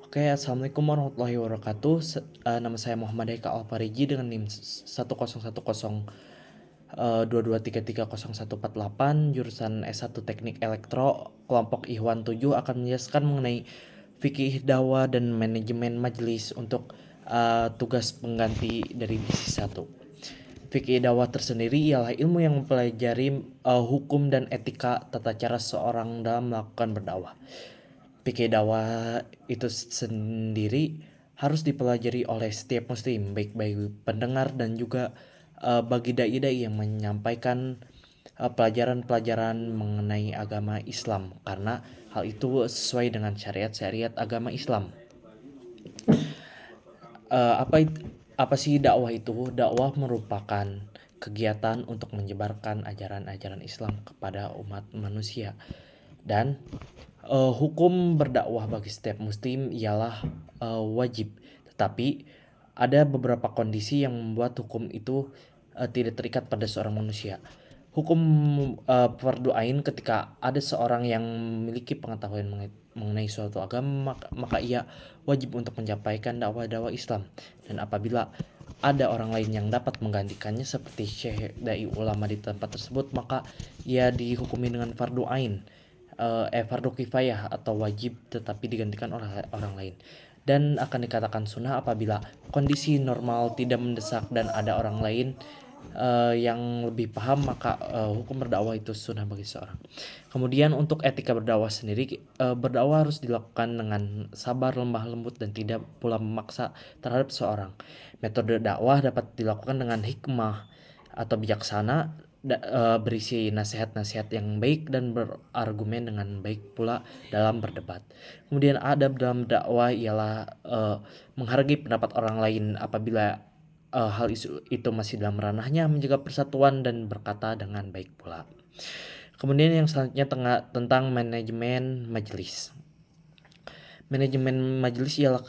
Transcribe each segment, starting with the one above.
Oke, assalamualaikum warahmatullahi wabarakatuh. Nama saya Muhammad Eka Alfariji dengan NIM 10022330148 jurusan S1 Teknik Elektro, kelompok Ikhwan 7 akan menjelaskan mengenai fikih dakwah dan manajemen majelis untuk tugas pengganti dari misi 1. Fikih dakwah tersendiri ialah ilmu yang mempelajari hukum dan etika tata cara seorang dalam melakukan berdakwah. Fikih dakwah itu sendiri harus dipelajari oleh setiap muslim, baik bagi pendengar dan juga bagi dai-dai yang menyampaikan pelajaran-pelajaran mengenai agama Islam, karena hal itu sesuai dengan syariat-syariat agama Islam. Eh, apa it- apa sih dakwah itu? Dakwah merupakan kegiatan untuk menyebarkan ajaran-ajaran Islam kepada umat manusia. Dan hukum berdakwah bagi setiap muslim ialah wajib, tetapi ada beberapa kondisi yang membuat hukum itu tidak terikat pada seorang manusia. Hukum fardu ain ketika ada seorang yang memiliki pengetahuan mengenai suatu agama, maka ia wajib untuk menyampaikan dakwah-dakwah Islam. Dan apabila ada orang lain yang dapat menggantikannya seperti syekh dai ulama di tempat tersebut, maka ia dihukumi dengan fardu ain, fardu kifayah atau wajib tetapi digantikan oleh orang lain. Dan akan dikatakan sunnah apabila kondisi normal tidak mendesak dan ada orang lain yang lebih paham, maka hukum berdakwah itu sunnah bagi seorang. Kemudian untuk etika berdakwah sendiri, berdakwah harus dilakukan dengan sabar, lemah lembut, dan tidak pula memaksa terhadap seorang. Metode dakwah dapat dilakukan dengan hikmah atau bijaksana, berisi nasihat-nasihat yang baik dan berargumen dengan baik pula dalam berdebat. Kemudian adab dalam dakwah ialah menghargai pendapat orang lain apabila hal itu masih dalam ranahnya, menjaga persatuan dan berkata dengan baik pula. Kemudian yang selanjutnya tentang manajemen majelis. Manajemen majelis ialah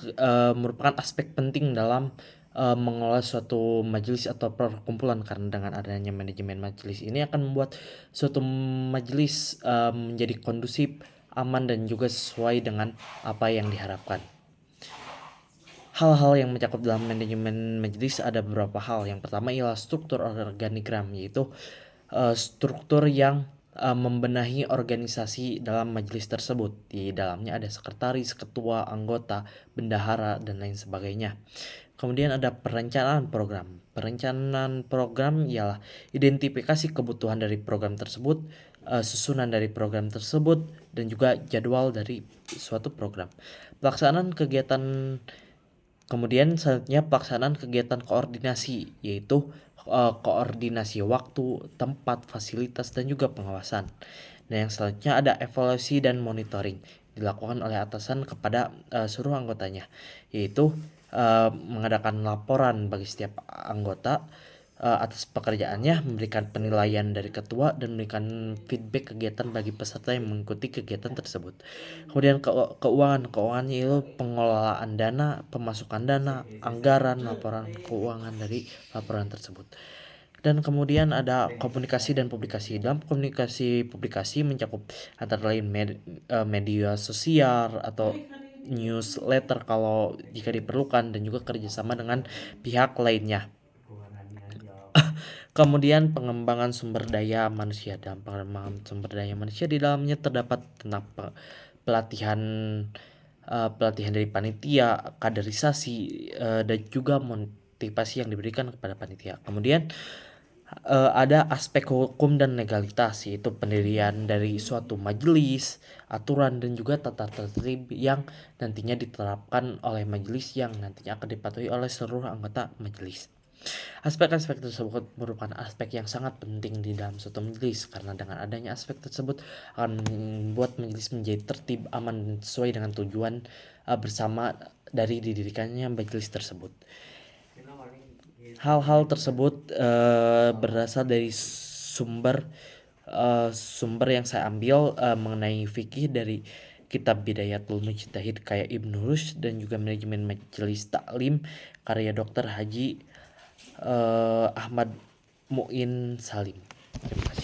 merupakan aspek penting dalam mengelola suatu majelis atau perkumpulan, karena dengan adanya manajemen majelis ini akan membuat suatu majelis menjadi kondusif, aman, dan juga sesuai dengan apa yang diharapkan. Hal-hal yang mencakup dalam manajemen majelis ada beberapa hal. Yang pertama ialah struktur organigram, yaitu struktur yang membenahi organisasi dalam majelis tersebut. Di dalamnya ada sekretaris, ketua, anggota, bendahara, dan lain sebagainya. Kemudian ada perencanaan program. Perencanaan program ialah identifikasi kebutuhan dari program tersebut, susunan dari program tersebut, dan juga jadwal dari suatu program. Pelaksanaan kegiatan Kemudian selanjutnya pelaksanaan kegiatan koordinasi, yaitu koordinasi waktu, tempat, fasilitas, dan juga pengawasan. Nah, yang selanjutnya ada evaluasi dan monitoring, dilakukan oleh atasan kepada seluruh anggotanya, yaitu mengadakan laporan bagi setiap anggota atas pekerjaannya, memberikan penilaian dari ketua, dan memberikan feedback kegiatan bagi peserta yang mengikuti kegiatan tersebut. Kemudian keuangannya itu pengelolaan dana, pemasukan dana, anggaran, laporan keuangan dari laporan tersebut. Dan kemudian ada komunikasi dan publikasi. Dalam komunikasi publikasi mencakup antara lain media sosial atau newsletter kalau jika diperlukan, dan juga kerjasama dengan pihak lainnya. Kemudian pengembangan sumber daya manusia. Dalam pengembangan sumber daya manusia, di dalamnya terdapat tentang pelatihan pelatihan dari panitia, kaderisasi, dan juga motivasi yang diberikan kepada panitia. Kemudian ada aspek hukum dan legalitas, yaitu pendirian dari suatu majelis, aturan, dan juga tata tertib yang nantinya diterapkan oleh majelis yang nantinya akan dipatuhi oleh seluruh anggota majelis. Aspek-aspek tersebut merupakan aspek yang sangat penting di dalam suatu majelis, karena dengan adanya aspek tersebut akan membuat majelis menjadi tertib, aman, dan sesuai dengan tujuan bersama dari didirikannya majelis tersebut. Hal-hal tersebut berasal dari sumber yang saya ambil mengenai fikih dari kitab Bidayatul Mujtahid kayak Ibnu Rushd, dan juga manajemen majelis taklim karya Dr. Haji Ahmad Muin Salim. Terima kasih.